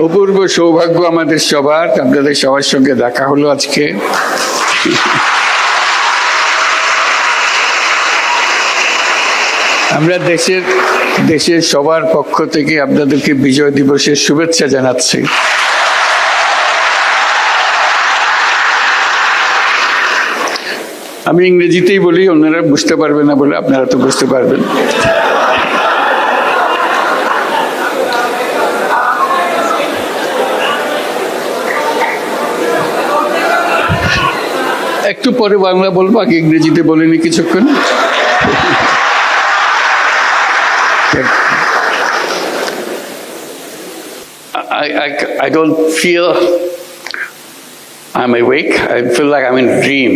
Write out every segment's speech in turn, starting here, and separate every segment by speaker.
Speaker 1: অপূর্ব সৌভাগ্য আমাদের সবার, আপনাদের সবার সঙ্গে দেখা হলো আজকে। আমরা দেশের সবার পক্ষ থেকে আপনাদেরকে বিজয় দিবসের শুভেচ্ছা জানাচ্ছি। আমি ইংরেজিতেই বলি, অন্যরা বুঝতে পারবে না বলে আপনারা তো বুঝতে পারবেন। একটু পরে বাংলা বলবো, আগে ইংরেজিতে বলিনি কিছুক্ষণ। I don't feel I'm awake. I feel like I'm in a dream.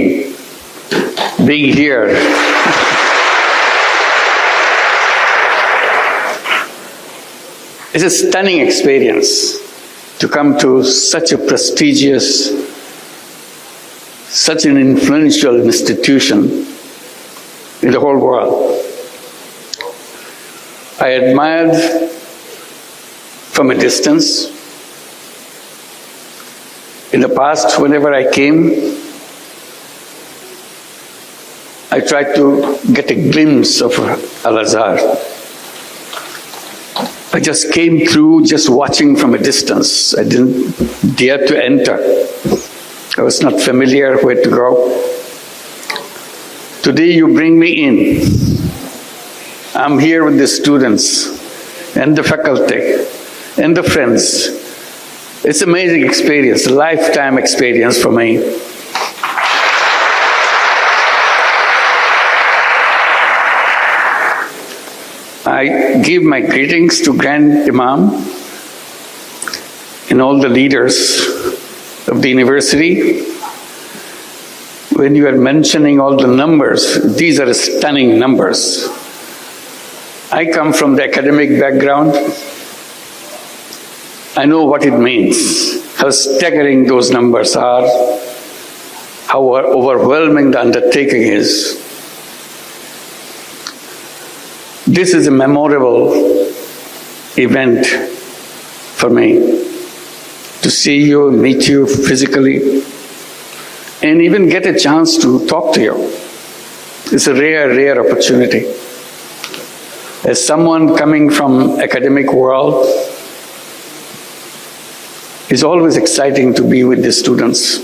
Speaker 1: Being here. It's a stunning experience to come to such a prestigious, such an influential institution in the whole world. I admired from a distance. In the past, whenever I came, I tried to get a glimpse of Al-Azhar. I just came through just watching from a distance. I didn't dare to enter. I was not familiar where to go. Today you bring me in. I'm here with the students and the faculty and the friends. It's an amazing experience, a lifetime experience for me. I give my greetings to Grand Imam and all the leaders of the university. When you are mentioning all the numbers, these are stunning numbers. I come from the academic background. I know what it means, how staggering those numbers are, how overwhelming the undertaking is. This is a memorable event for me, to see you, meet you physically, and even get a chance to talk to you. It's a rare opportunity. As someone coming from academic world, it's always exciting to be with the students.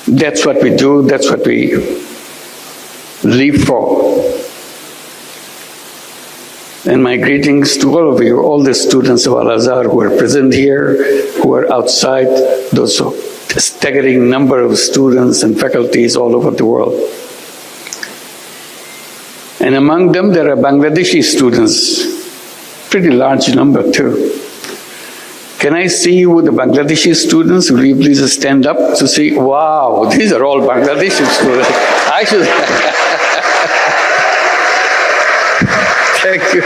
Speaker 1: That's what we do, that's what we live for. And my greetings to all of you, all the students of Al-Azhar who are present here, who are outside, those staggering number of students and faculties all over the world. And among them, there are Bangladeshi students, pretty large number too. Can I see you with the Bangladeshi students? Will you please stand up to see? Wow, these are all Bangladeshi students. I should. Thank you.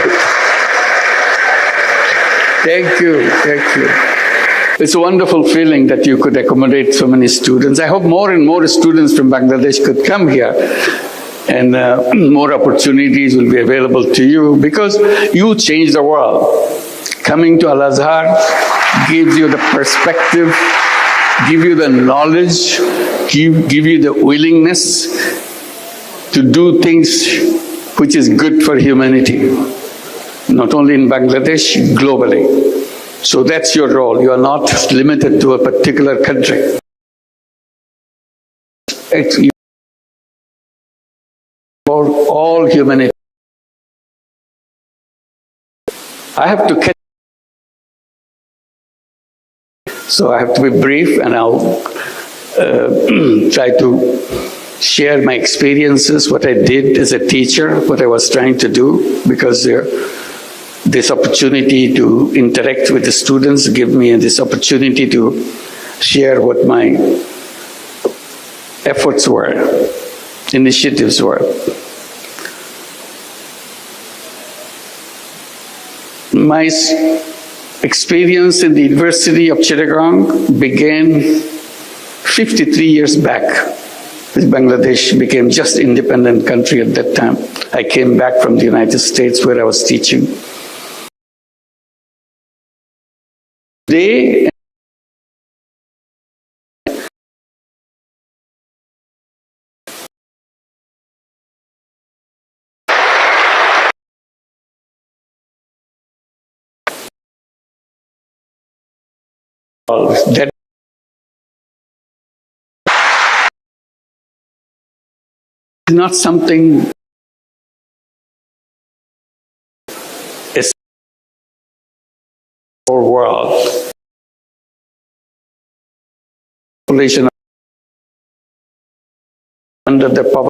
Speaker 1: Thank you. Thank you. It's a wonderful feeling that you could accommodate so many students. I hope more and more students from Bangladesh could come here, and more opportunities will be available to you, because you change the world. Coming to Al-Azhar gives you the perspective, give you the knowledge, give you the willingness to do things which is good for humanity, not only in Bangladesh, globally. So that's your role. You are not limited to a particular country. It's for all humanity. I have to catch. So I have to be brief, and I'll try to share my experiences, what I did as a teacher, what I was trying to do, because this opportunity to interact with the students give me this opportunity to share what my efforts were, initiatives were. My experience in the University of Chittagong began 53 years back. Bangladesh became just independent country at that time. I came back from the United States where I was teaching. They that is not something is or world. Population under the power.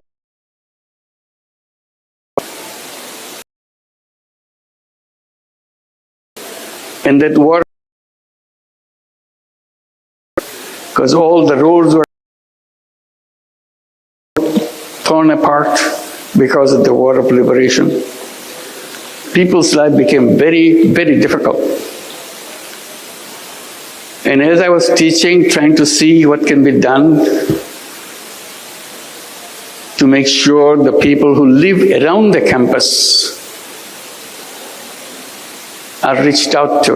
Speaker 1: And that war, because all the roads were torn apart because of the war of liberation. People's life became very, very difficult. And as I was teaching, trying to see what can be done to make sure the people who live around the campus are reached out to.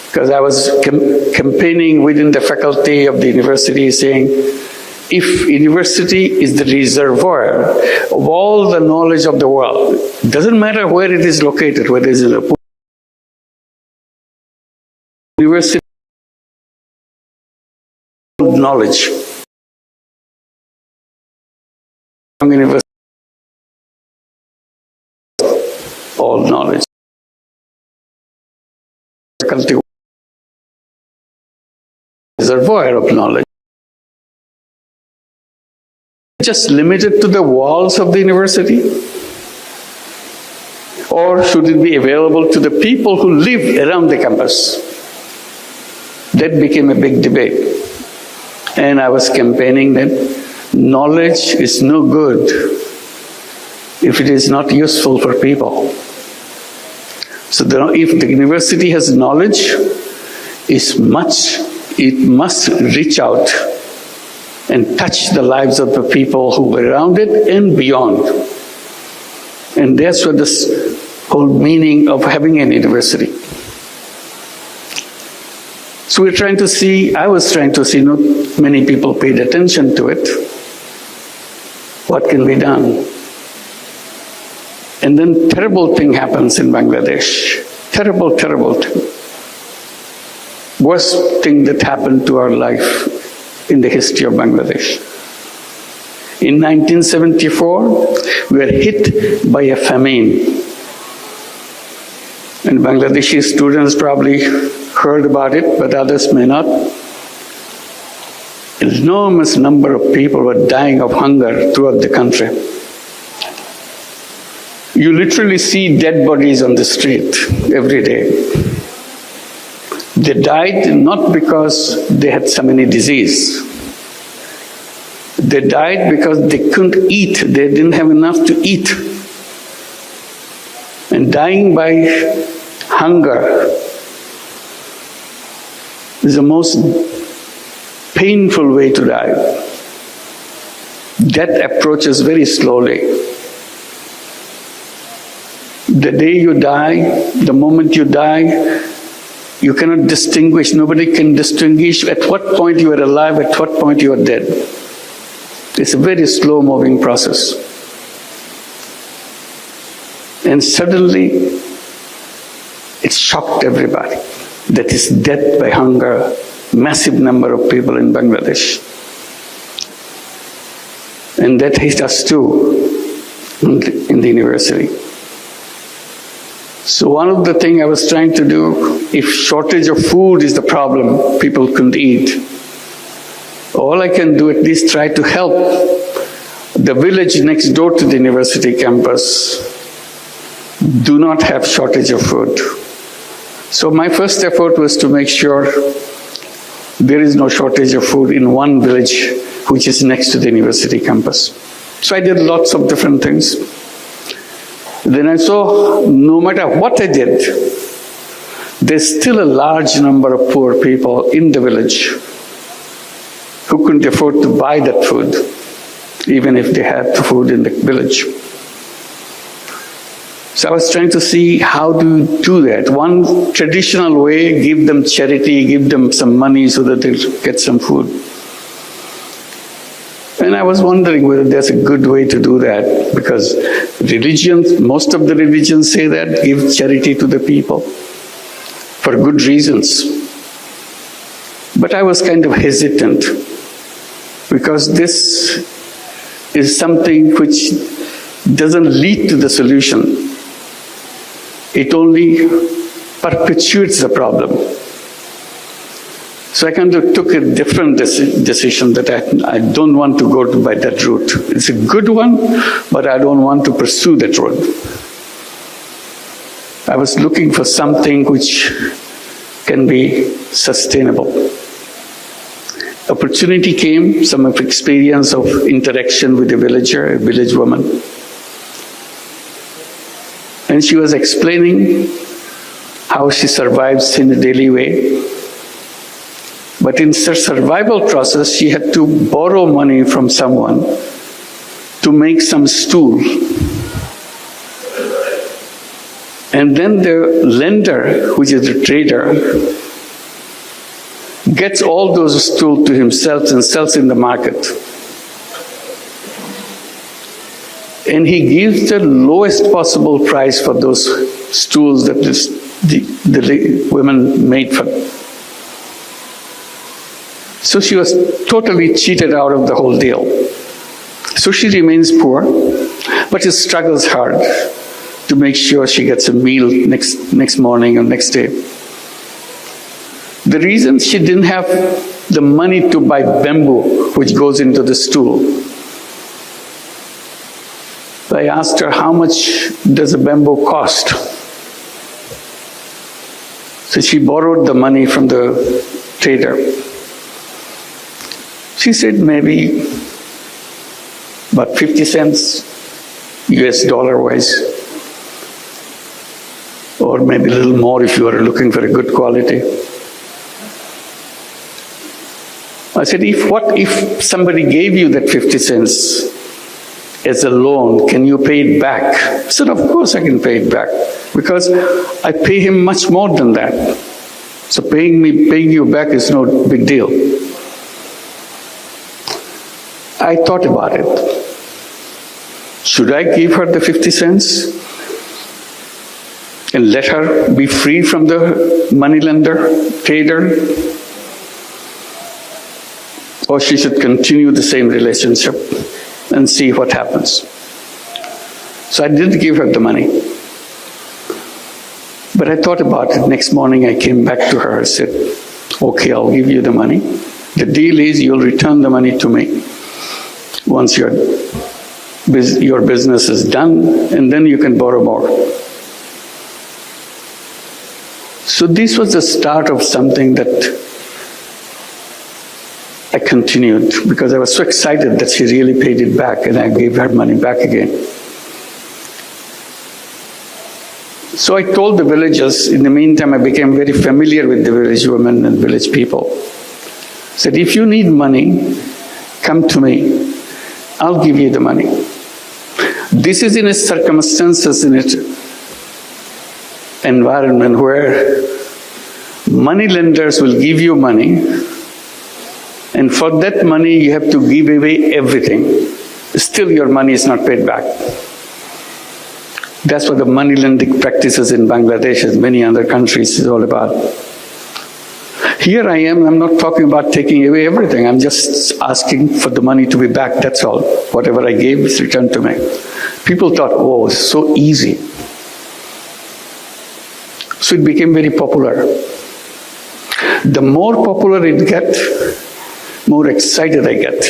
Speaker 1: Because I was campaigning within the faculty of the university saying, if university is the reservoir of all the knowledge of the world, it doesn't matter where it is located, whether it is in a university knowledge, university, all knowledge, faculty reservoir of knowledge. Just limited to the walls of the university? Or should it be available to the people who live around the campus? That became a big debate. And I was campaigning that knowledge is no good if it is not useful for people. So if the university has knowledge, it must reach out and touch the lives of the people who were around it and beyond. And that's what this whole meaning of having an university. So we're trying to see, I was trying to see, not many people paid attention to it. What can be done? And then terrible thing happens in Bangladesh. Terrible, terrible thing. Worst thing that happened to our life in the history of Bangladesh. In 1974, we were hit by a famine. And Bangladeshi students probably heard about it, but others may not. An enormous number of people were dying of hunger throughout the country. You literally see dead bodies on the street every day. They died not because they had some any disease. They died because they couldn't eat. They didn't have enough to eat. And dying by hunger is the most painful way to die. Death approaches very slowly. The day you die, the moment you die, you cannot distinguish, nobody can distinguish at what point you are alive, at what point you are dead. It's a very slow moving process. And suddenly, it shocked everybody. That is death by hunger, massive number of people in Bangladesh. And that hit us too in the university. So one of the things I was trying to do, if shortage of food is the problem, people couldn't eat, all I can do at least try to help the village next door to the university campus do not have shortage of food. So my first effort was to make sure there is no shortage of food in one village which is next to the university campus. So I did lots of different things. Then I saw no matter what I did, there's still a large number of poor people in the village who couldn't afford to buy that food, even if they had the food in the village. So I was trying to see how do you do that. One traditional way, give them charity, give them some money so that they'll get some food. And I was wondering whether there's a good way to do that, because religions, most of the religions say that, give charity to the people for good reasons. But I was kind of hesitant, because this is something which doesn't lead to the solution. It only perpetuates the problem. So I kind of took a different decision that I don't want to go by that route. It's a good one, but I don't want to pursue that road. I was looking for something which can be sustainable. Opportunity came, some of experience of interaction with a villager, a village woman. And she was explaining how she survives in a daily way. But in her survival process, she had to borrow money from someone to make some stool. And then the lender, which is the trader, gets all those stools to himself and sells in the market. And he gives the lowest possible price for those stools that the women made for them. So she was totally cheated out of the whole deal. So she remains poor, but she struggles hard to make sure she gets a meal next morning or next day. The reason she didn't have the money to buy bamboo, which goes into the stool. I asked her, how much does a bamboo cost? So she borrowed the money from the trader. She said maybe about 50 cents US dollar wise, or maybe a little more if you are looking for a good quality. I said, what if somebody gave you that 50 cents as a loan, can you pay it back? I said, of course I can pay it back, because I pay him much more than that. So paying you back is no big deal. I thought about it. Should I give her the 50 cents and let her be free from the moneylender, trader? Or she should continue the same relationship and see what happens. So I didn't give her the money. But I thought about it. Next morning I came back to her and said, okay, I'll give you the money. The deal is you'll return the money to me once your business is done, and then you can borrow more. So this was the start of something that I continued, because I was so excited that she really paid it back, and I gave her money back again. So I told the villagers, in the meantime I became very familiar with the village women and village people. I said, if you need money, come to me. I'll give you the money. This is in a circumstances, in an environment where money lenders will give you money, and for that money you have to give away everything. Still your money is not paid back. That's what the money lending practices in Bangladesh and many other countries is all about. Here I am, I'm not talking about taking away everything. I'm just asking for the money to be back, that's all. Whatever I gave is returned to me. People thought, oh, it's so easy. So it became very popular. The more popular it gets, more excited I get.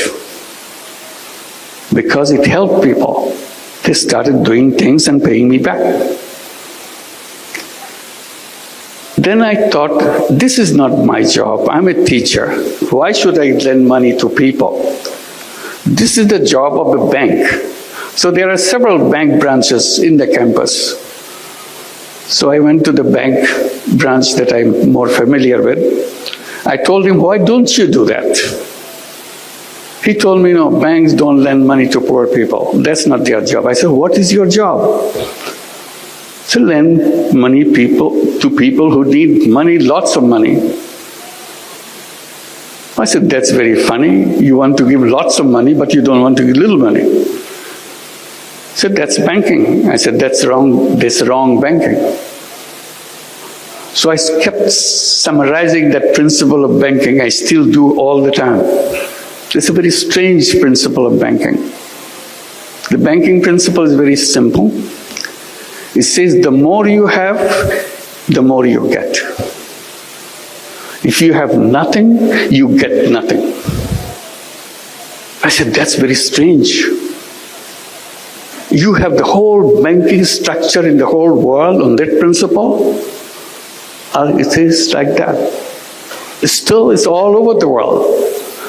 Speaker 1: Because it helped people. They started doing things and paying me back. Then I thought, this is not my job. I'm a teacher. Why should I lend money to people? This is the job of a bank. So there are several bank branches in the campus. So I went to the bank branch that I'm more familiar with. I told him, why don't you do that? He told me, no, banks don't lend money to poor people. That's not their job. I said, what is your job? So lend money to people who need money, lots of money. I said, that's very funny. You want to give lots of money, but you don't want to give little money. I said, that's banking. I said, that's wrong. That's wrong banking. So I kept summarizing that principle of banking. I still do all the time. It's a very strange principle of banking. The banking principle is very simple. It says the more you have, the more you get. If you have nothing, you get nothing. I said, that's very strange. You have the whole banking structure in the whole world on that principle. It is like that. Still, it's all over the world.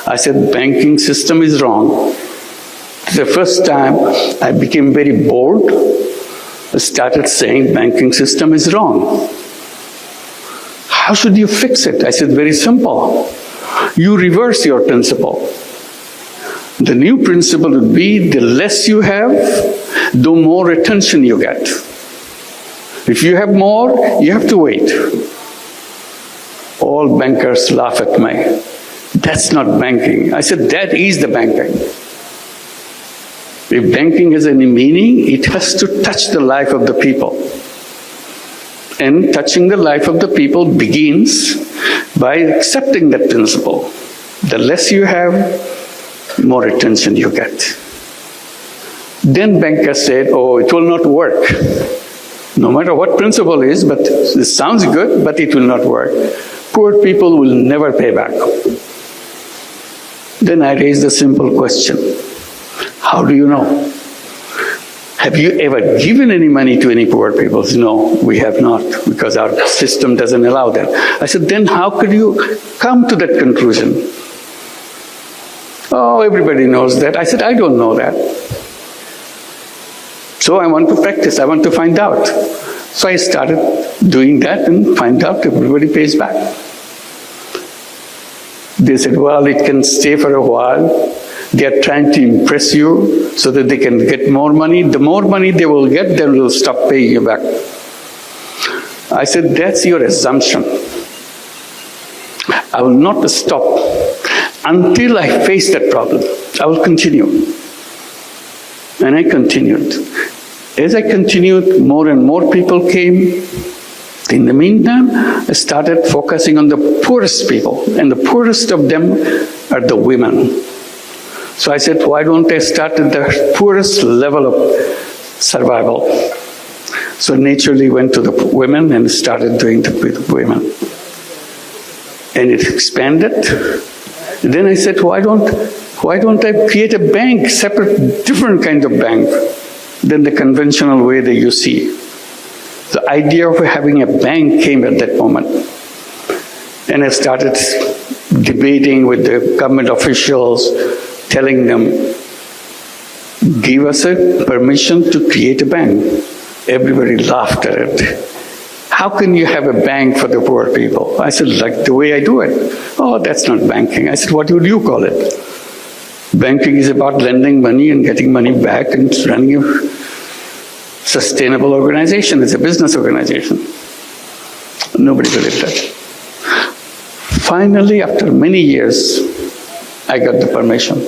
Speaker 1: I said, banking system is wrong. The first time I became very bold, I started saying banking system is wrong. How should you fix it? I said, very simple. You reverse your principle. The new principle would be the less you have, the more attention you get. If you have more, you have to wait. All bankers laugh at me. That's not banking. I said, that is the banking. If banking has any meaning, it has to touch the life of the people. And touching the life of the people begins by accepting that principle. The less you have, more attention you get. Then bankers said, oh, it will not work. No matter what principle is, but it sounds good, but it will not work. Poor people will never pay back. Then I raised a simple question. How do you know? Have you ever given any money to any poor people? No, we have not, because our system doesn't allow that. I said, then how could you come to that conclusion? Oh, everybody knows that. I said, I don't know that. So I want to practice, I want to find out. So I started doing that and find out everybody pays back. They said, well, it can stay for a while. They are trying to impress you so that they can get more money. The more money they will get, they will stop paying you back. I said, that's your assumption. I will not stop until I face that problem. I will continue. And I continued. As I continued, more and more people came. In the meantime, I started focusing on the poorest people, and the poorest of them are the women. So I said, why don't I start at the poorest level of survival? So naturally went to the women and started doing it with women. And it expanded. Then I said, why don't I create a bank, separate, different kind of bank than the conventional way that you see? The idea of having a bank came at that moment. And I started debating with the government officials, telling them, give us a permission to create a bank. Everybody laughed at it. How can you have a bank for the poor people? I said, like the way I do it. Oh, that's not banking. I said, what would you call it? Banking is about lending money and getting money back and running a sustainable organization. It's a business organization. Nobody believed that. Finally, after many years, I got the permission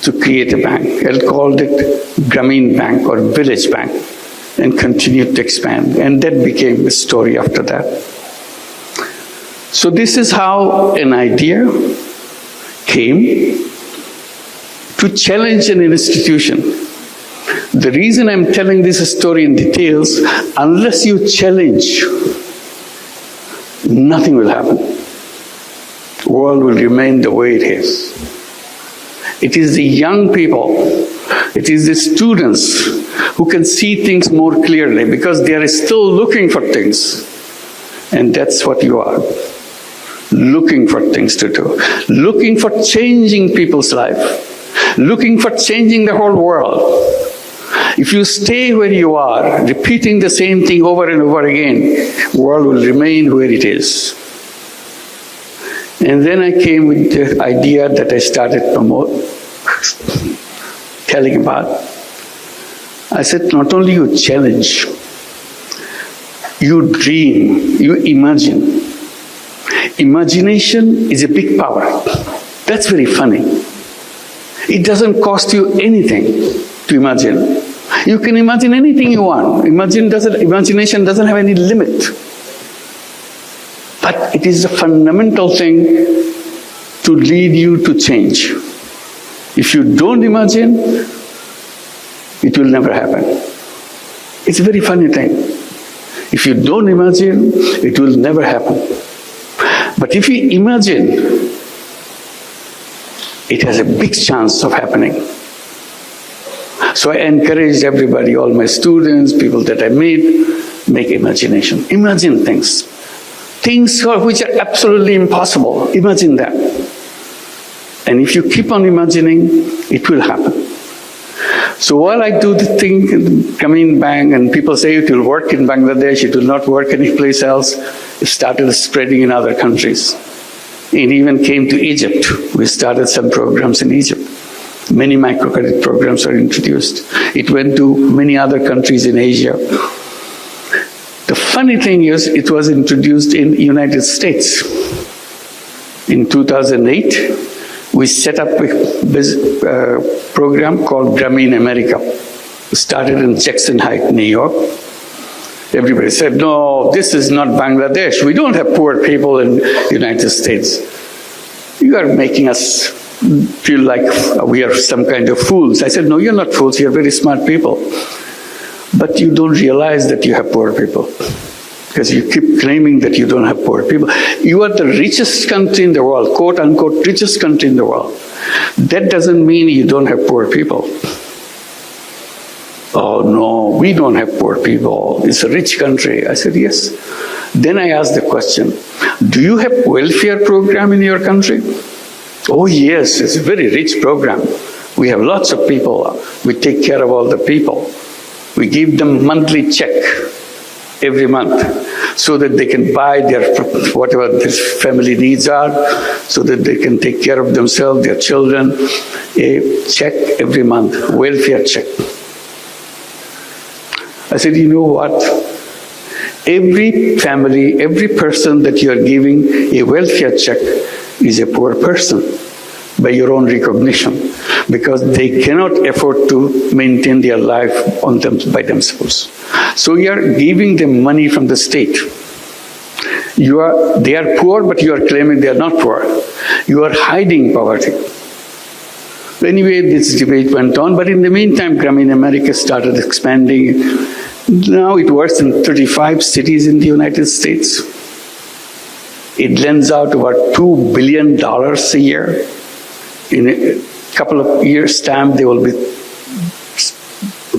Speaker 1: to create a bank. I called it Grameen Bank or Village Bank and continued to expand. And that became a story after that. So this is how an idea came to challenge an institution. The reason I'm telling this story in details, unless you challenge, nothing will happen. The world will remain the way it is. It is the young people, it is the students who can see things more clearly because they are still looking for things. And that's what you are. Looking for things to do. Looking for changing people's life. Looking for changing the whole world. If you stay where you are, repeating the same thing over and over again, the world will remain where it is. And then I came with the idea that I started telling about. I said, not only you challenge, You dream, you imagine. Imagination is a big power. That's very funny. It doesn't cost you anything to imagine. You can imagine anything you want. Imagination doesn't have any limit. But it is a fundamental thing to lead you to change. If you don't imagine, it will never happen. It's a very funny thing. If you don't imagine, it will never happen. But if you imagine, it has a big chance of happening. So I encourage everybody, all my students, people that I meet, make imagination. Imagine things. Things which are absolutely impossible. Imagine that. And if you keep on imagining, it will happen. So while I do the thing in Grameen Bank and people say it will work in Bangladesh, it will not work anyplace else, it started spreading in other countries. It even came to Egypt. We started some programs in Egypt. Many microcredit programs are introduced. It went to many other countries in Asia. The funny thing is, it was introduced in the United States. In 2008, we set up a program called Grameen America. We started in Jackson Heights, New York. Everybody said, no, this is not Bangladesh. We don't have poor people in the United States. You are making us feel like we are some kind of fools. I said, no, you're not fools. You're very smart people. But you don't realize that you have poor people. Because you keep claiming that you don't have poor people. You are the richest country in the world, quote unquote, richest country in the world. That doesn't mean you don't have poor people. Oh no, we don't have poor people. It's a rich country. I said, yes. Then I asked the question, do you have welfare program in your country? Oh yes, it's a very rich program. We have lots of people. We take care of all the people. We give them monthly check every month so that they can buy their whatever their family needs are, so that they can take care of themselves, their children. A check every month, welfare check. I said, you know what? Every family, every person that you are giving a welfare check is a poor person by your own recognition, because they cannot afford to maintain their life by themselves. So you are giving them money from the state. They are poor, but you are claiming they are not poor. You are hiding poverty. Anyway, this debate went on, but in the meantime, Grameen America started expanding. Now it works in 35 cities in the United States. It lends out about $2 billion a year. In a couple of years' time, they will be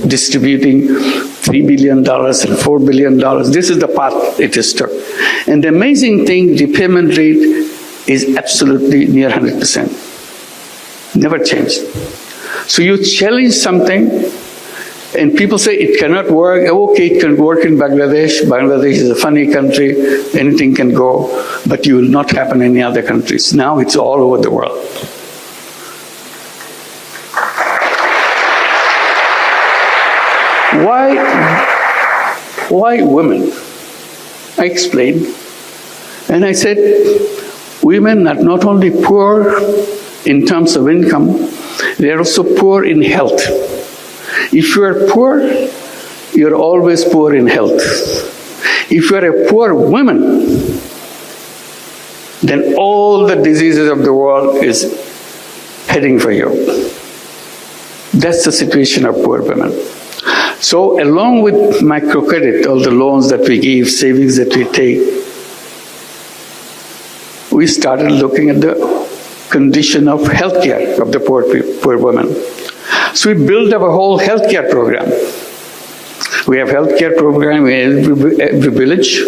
Speaker 1: distributing $3 billion and $4 billion. This is the path it is took. And the amazing thing, the payment rate is absolutely near 100%. Never changed. So you challenge something, and people say it cannot work. Okay, it can work in Bangladesh. Bangladesh is a funny country. Anything can go, but it will not happen in any other countries. Now it's all over the world. Why women? I explained. And I said, women are not only poor in terms of income, they are also poor in health. If you are poor, you are always poor in health. If you are a poor woman, then all the diseases of the world is heading for you. That's the situation of poor women. So along with microcredit, all the loans that we give, savings that we take, we started looking at the condition of healthcare of the poor women. So we built up a whole healthcare program. We have healthcare program in every village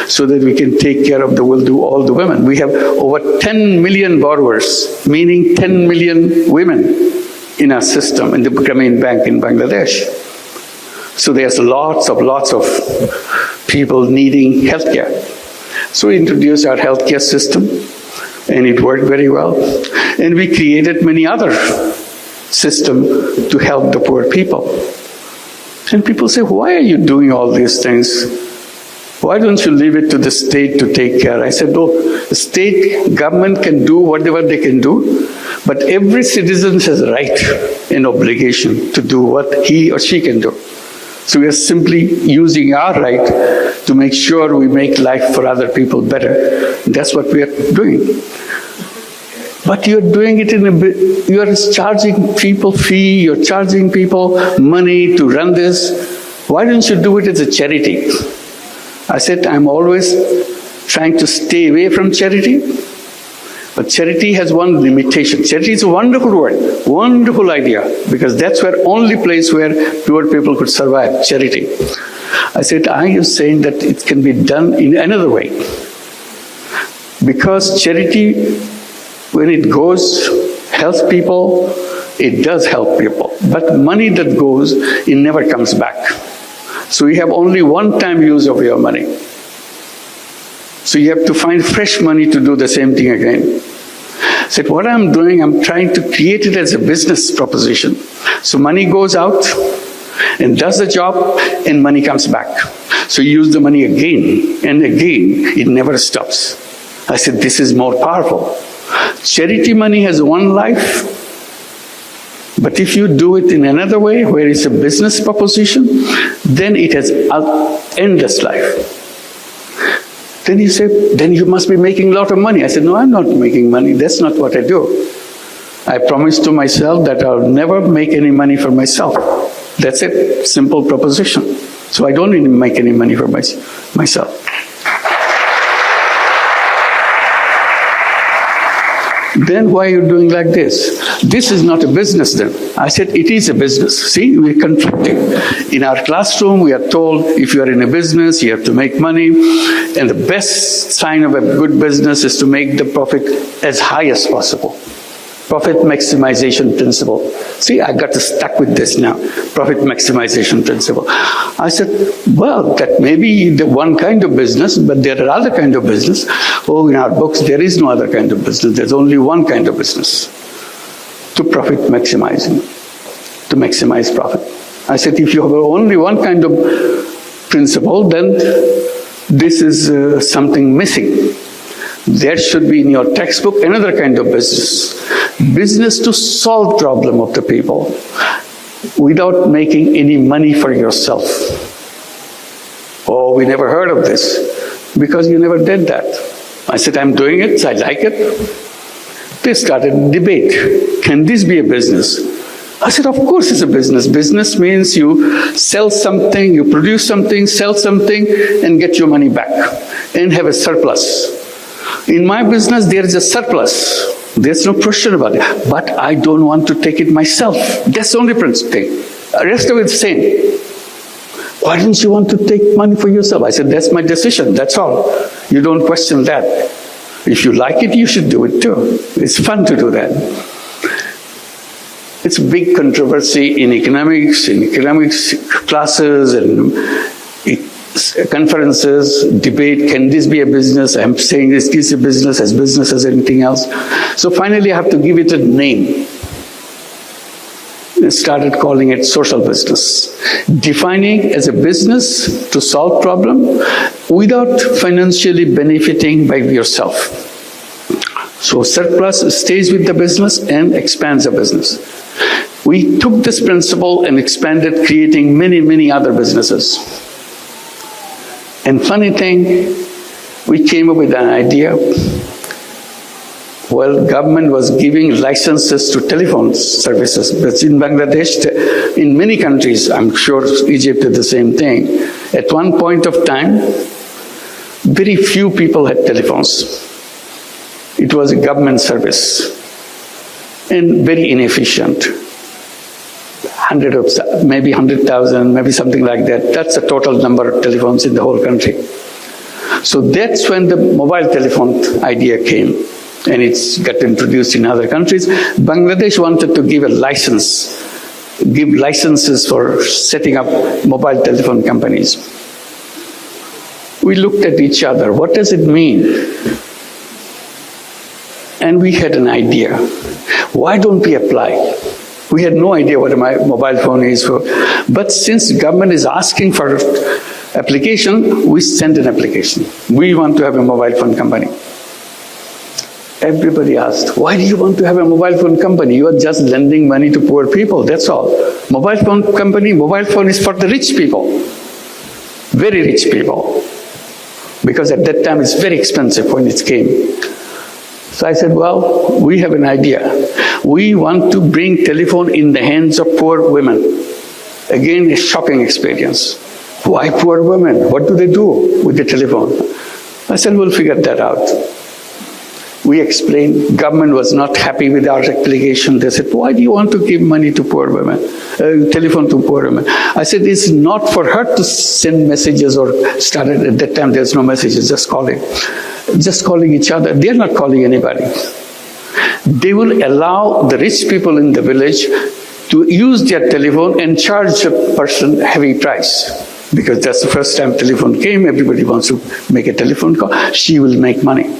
Speaker 1: so that we can take care of all the women. We have over 10 million borrowers, meaning 10 million women in our system, in the Grameen Bank in Bangladesh. So there's lots of people needing healthcare. So we introduced our healthcare system, and it worked very well. And we created many other systems to help the poor people. And people say, why are you doing all these things? Why don't you leave it to the state to take care? I said, look, the state government can do whatever they can do, but every citizen has a right and obligation to do what he or she can do. So we are simply using our right to make sure we make life for other people better. That's what we are doing. But you're doing it you are charging people fee, you're charging people money to run this. Why don't you do it as a charity? I said, I'm always trying to stay away from charity, but charity has one limitation. Charity is a wonderful word, wonderful idea, because that's where only place where poor people could survive, charity. I said, are you saying that it can be done in another way? Because charity, when it goes, helps people, it does help people. But money that goes, it never comes back. So you have only one-time use of your money. So you have to find fresh money to do the same thing again. I said, what I'm doing, I'm trying to create it as a business proposition. So money goes out and does the job, and money comes back. So you use the money again and again, it never stops. I said, this is more powerful. Charity money has one life, but if you do it in another way, where it's a business proposition, then it has an endless life. Then you say, then you must be making a lot of money. I said, no, I'm not making money. That's not what I do. I promised to myself that I'll never make any money for myself. That's it, simple proposition. So I don't need to make any money for myself. Then why are you doing like this? This is not a business then. I said, it is a business. See, we're conflicting. In our classroom, we are told if you are in a business, you have to make money. And the best sign of a good business is to make the profit as high as possible. Profit maximization principle. See, I got stuck with this now. Profit maximization principle. I said, well, that may be the one kind of business, but there are other kind of business. Oh, in our books, there is no other kind of business. There's only one kind of business. To profit maximizing, to maximize profit. I said, if you have only one kind of principle, then this is something missing. There should be in your textbook another kind of business. Business to solve problem of the people without making any money for yourself. Oh, we never heard of this because you never did that. I said, I'm doing it, so I like it. They started a debate. Can this be a business? I said, of course it's a business. Business means you sell something, you produce something, sell something, and get your money back and have a surplus. In my business, there is a surplus. There's no question about it. But I don't want to take it myself. That's the only thing. The rest of it's same. Why didn't you want to take money for yourself? I said, that's my decision, that's all. You don't question that. If you like it, you should do it too. It's fun to do that. It's a big controversy in economics classes and conferences, debate, can this be a business? I'm saying this is a business as anything else. So finally I have to give it a name. I started calling it social business. Defining as a business to solve problem without financially benefiting by yourself. So surplus stays with the business and expands the business. We took this principle and expanded, creating many, many other businesses. And funny thing, we came up with an idea. Well, government was giving licenses to telephone services. But in Bangladesh, in many countries, I'm sure Egypt did the same thing. At one point of time, very few people had telephones. It was a government service and very inefficient. Maybe 100,000, maybe something like that. That's the total number of telephones in the whole country. So that's when the mobile telephone idea came, and it's got introduced in other countries. Bangladesh wanted to give a license, give licenses for setting up mobile telephone companies. We looked at each other, what does it mean? And we had an idea. Why don't we apply? We had no idea what a mobile phone is for. But since government is asking for application, we sent an application. We want to have a mobile phone company. Everybody asked, why do you want to have a mobile phone company? You are just lending money to poor people, that's all. Mobile phone company, mobile phone is for the rich people. Very rich people. Because at that time it's very expensive when it came. So I said, well, we have an idea. We want to bring telephone in the hands of poor women. Again, a shocking experience. Why poor women? What do they do with the telephone? I said, we'll figure that out. We explained, government was not happy with our application. They said, why do you want to give money to poor women, telephone to poor women? I said, it's not for her to send messages or start at that time, there's no messages, just calling each other. They're not calling anybody. They will allow the rich people in the village to use their telephone and charge a person heavy price. Because that's the first time telephone came, everybody wants to make a telephone call, she will make money.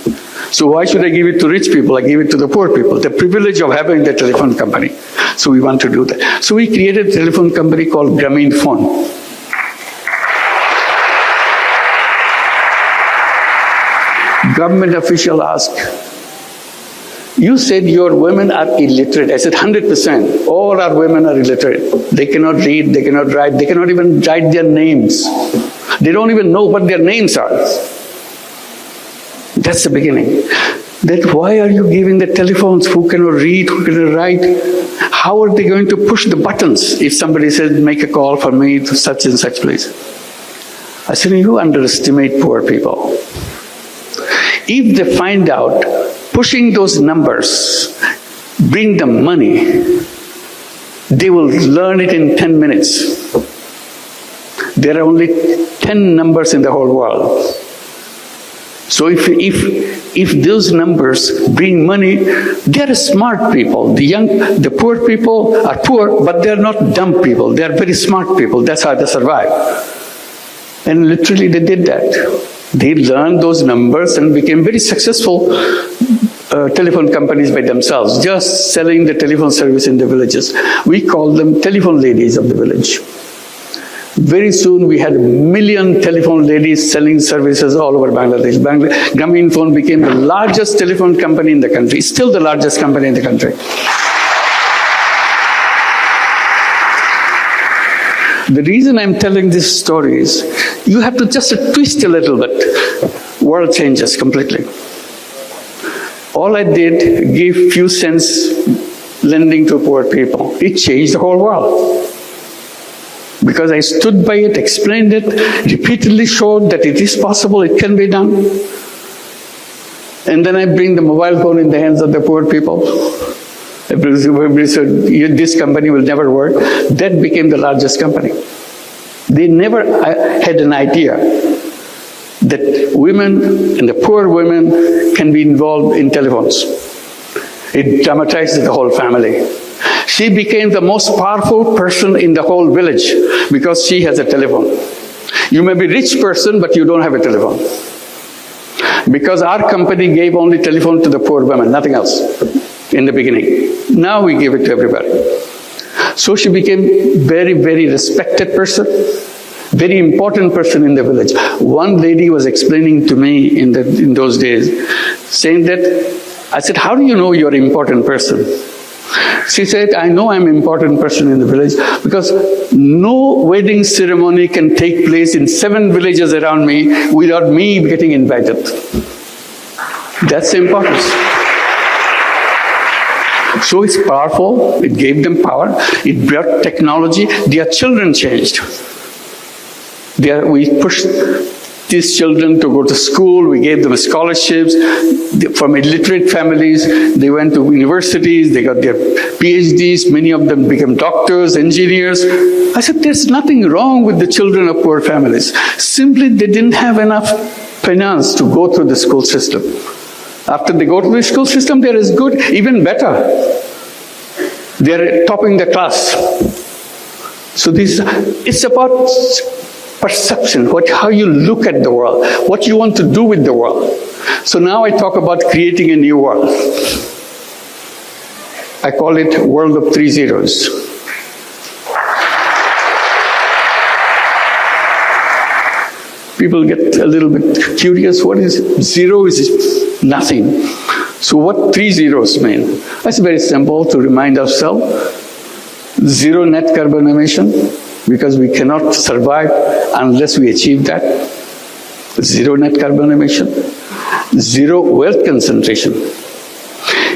Speaker 1: So why should I give it to rich people? I give it to the poor people, the privilege of having the telephone company. So we want to do that. So we created a telephone company called Grameen Phone. Government official asked, you said your women are illiterate. I said 100%. All our women are illiterate. They cannot read, they cannot write, they cannot even write their names. They don't even know what their names are. That's the beginning. That why are you giving the telephones? Who cannot read, who cannot write? How are they going to push the buttons if somebody says, make a call for me to such and such place? I said, you underestimate poor people. If they find out pushing those numbers bring them money, they will learn it in 10 minutes. There are only 10 numbers in the whole world. So if those numbers bring money, they are smart people. The poor people are poor, but they are not dumb people. They are very smart people. That's how they survive. And literally they did that. They learned those numbers and became very successful telephone companies by themselves, just selling the telephone service in the villages. We call them telephone ladies of the village. Very soon we had 1 million telephone ladies selling services all over Bangladesh. Grameen Phone became the largest telephone company in the country, still the largest company in the country. The reason I'm telling this story is, you have to just twist a little bit. World changes completely. All I did, give few cents lending to poor people. It changed the whole world. Because I stood by it, explained it, repeatedly showed that it is possible, it can be done. And then I bring the mobile phone in the hands of the poor people. Everybody said, this company will never work. That became the largest company. They never had an idea that women and the poor women can be involved in telephones. It dramatized the whole family. She became the most powerful person in the whole village because she has a telephone. You may be a rich person, but you don't have a telephone. Because our company gave only telephone to the poor women, nothing else in the beginning. Now we give it to everybody. So she became very, very respected person, very important person in the village. One lady was explaining to me in those days, saying that, I said, how do you know you're an important person? She said, I know I'm an important person in the village because no wedding ceremony can take place in 7 villages around me without me getting invited. That's the importance. So it's powerful, it gave them power, it brought technology, their children changed. We pushed these children to go to school, we gave them scholarships. From illiterate families, they went to universities, they got their PhDs, many of them became doctors, engineers. I said, there's nothing wrong with the children of poor families. Simply they didn't have enough finance to go through the school system. After they go to the school system, they're as good, even better. They're topping the class. So it's about perception, how you look at the world, what you want to do with the world. So now I talk about creating a new world. I call it world of 3 zeros. People get a little bit curious. What is it? Zero is nothing. So what 3 zeros mean? It's very simple to remind ourselves. Zero net carbon emission, because we cannot survive unless we achieve that. Zero net carbon emission. Zero wealth concentration.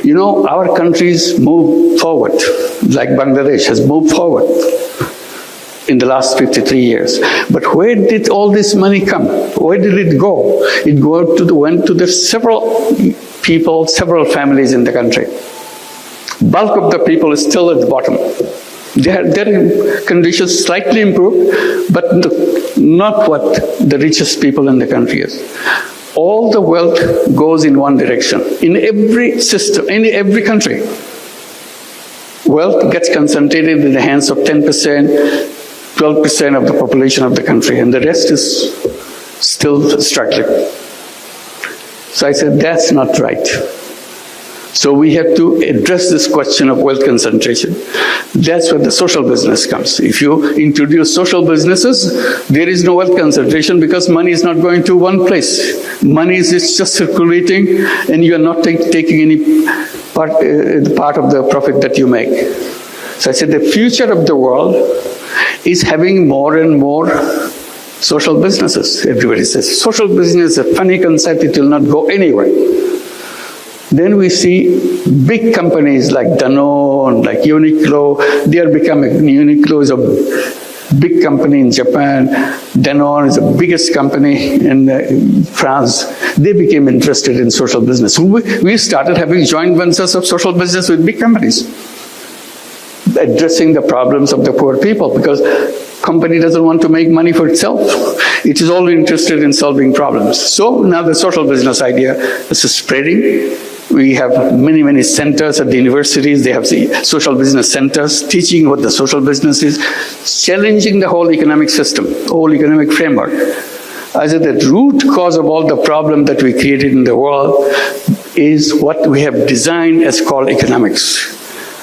Speaker 1: You know, our countries move forward, like Bangladesh has moved forward in the last 53 years. But where did all this money come? Where did it go? It went to the several people, several families in the country. Bulk of the people is still at the bottom. Their conditions slightly improved, but not what the richest people in the country is. All the wealth goes in one direction. In every system, in every country, wealth gets concentrated in the hands of 10%, 12% of the population of the country, and the rest is still struggling. So I said, that's not right. So we have to address this question of wealth concentration. That's where the social business comes. If you introduce social businesses, there is no wealth concentration because money is not going to one place. Money is just circulating and you are not taking any part of the profit that you make. So I said the future of the world is having more and more social businesses. Everybody says, social business is a funny concept, it will not go anywhere. Then we see big companies like Danone, like Uniqlo, they are becoming, Uniqlo is a big company in Japan, Danone is the biggest company in France. They became interested in social business. So we started having joint ventures of social business with big companies, addressing the problems of the poor people, because company doesn't want to make money for itself. It is only interested in solving problems. So now the social business idea is spreading. We have many, many centers at the universities. They have social business centers teaching what the social business is, challenging the whole economic system, whole economic framework. I said the root cause of all the problem that we created in the world is what we have designed as called economics,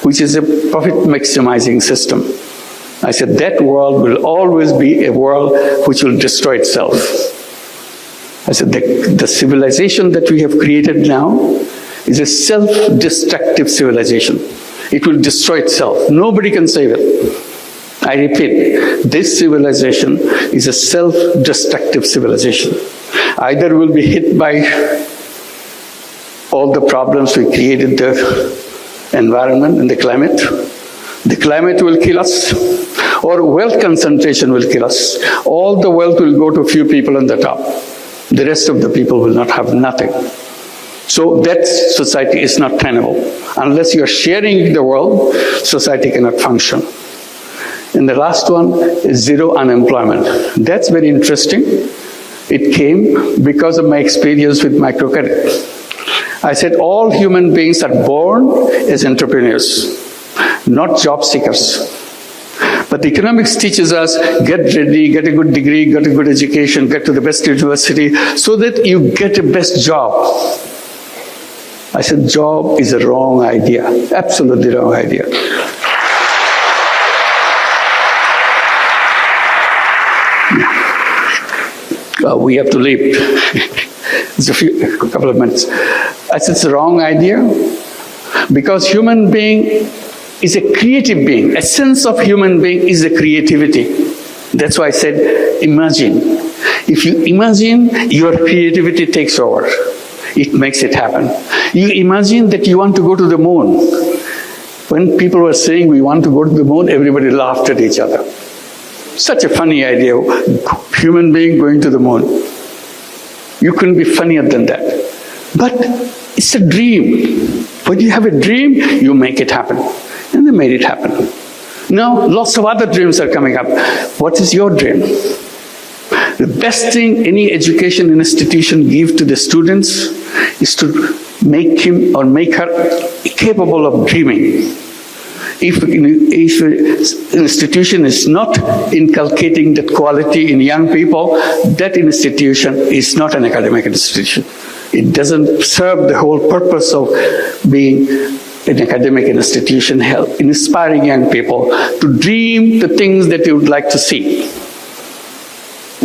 Speaker 1: which is a profit maximizing system. I said that world will always be a world which will destroy itself. I said the civilization that we have created now is a self-destructive civilization. It will destroy itself. Nobody can save it. I repeat, this civilization is a self-destructive civilization. Either we'll be hit by all the problems we created, the environment and the climate will kill us, or wealth concentration will kill us. All the wealth will go to a few people on the top. The rest of the people will not have nothing. So that society is not tenable. Unless you are sharing the world, society cannot function. And the last one is zero unemployment. That's very interesting. It came because of my experience with microcredit. I said all human beings are born as entrepreneurs, not job seekers. But economics teaches us, get ready, get a good degree, get a good education, get to the best university, so that you get a best job. I said job is a wrong idea, absolutely wrong idea. We have to leave. It's a couple of minutes. I said it's a wrong idea because human being is a creative being. Essence of human being is a creativity. That's why I said imagine. If you imagine, your creativity takes over. It makes it happen. You imagine that you want to go to the moon. When people were saying we want to go to the moon, everybody laughed at each other. Such a funny idea, human being going to the moon. You couldn't be funnier than that. But it's a dream. When you have a dream, you make it happen. And they made it happen. Now, lots of other dreams are coming up. What is your dream? The best thing any education institution gives to the students is to make him or make her capable of dreaming. If an institution is not inculcating that quality in young people, that institution is not an academic institution. It doesn't serve the whole purpose of being an academic institution, inspiring young people to dream the things that you would like to see.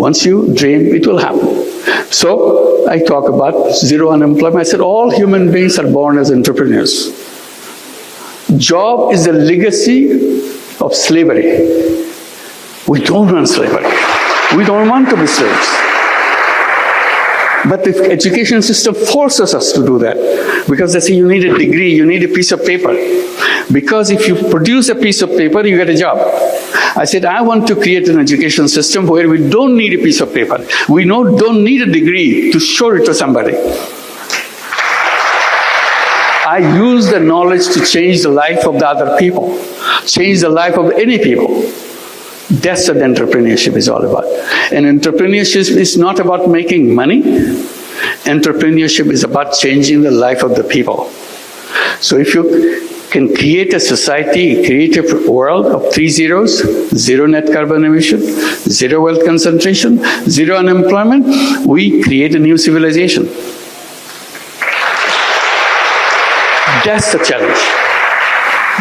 Speaker 1: Once you dream, it will happen. So I talk about zero unemployment. I said all human beings are born as entrepreneurs. Job is a legacy of slavery. We don't want slavery. We don't want to be slaves. But the education system forces us to do that because they say you need a degree, you need a piece of paper. Because if you produce a piece of paper, you get a job. I said, I want to create an education system where we don't need a piece of paper. We don't need a degree to show it to somebody. I use the knowledge to change the life of the other people, change the life of any people. That's what entrepreneurship is all about. And entrepreneurship is not about making money. Entrepreneurship is about changing the life of the people. So if you can create a society, create a world of 3 zeros, zero net carbon emission, zero wealth concentration, zero unemployment, we create a new civilization. That's the challenge.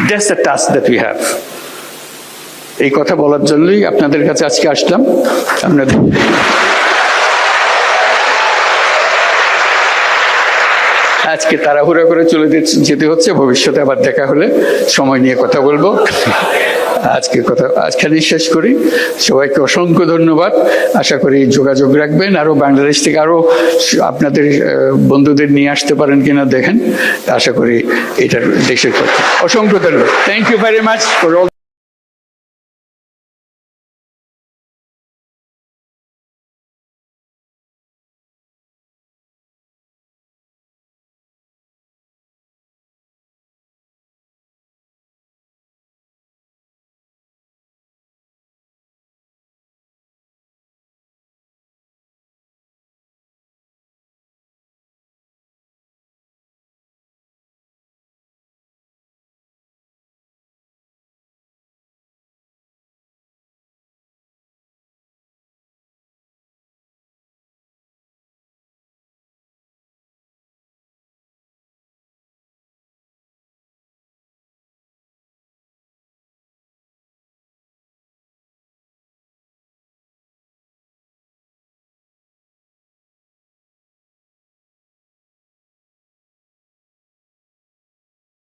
Speaker 1: That's the task that we have. এই কথা বলার জন্যই আপনাদের কাছে আজকে আসলাম। আপনাদের আজকে তাড়াহুড়া করে চলে যেতে হচ্ছে, ভবিষ্যতে আবার দেখা হলে সময় নিয়ে কথা বলবো। আজকে কথা আজখানেই শেষ করি। সবাইকে অসংখ্য ধন্যবাদ। আশা করি যোগাযোগ রাখবেন, আরো বাংলাদেশ থেকে আরো আপনাদের বন্ধুদের নিয়ে আসতে পারেন কিনা দেখেন। আশা করি এটার দেশের কথা। অসংখ্য ধন্যবাদ। Thank you very much for all.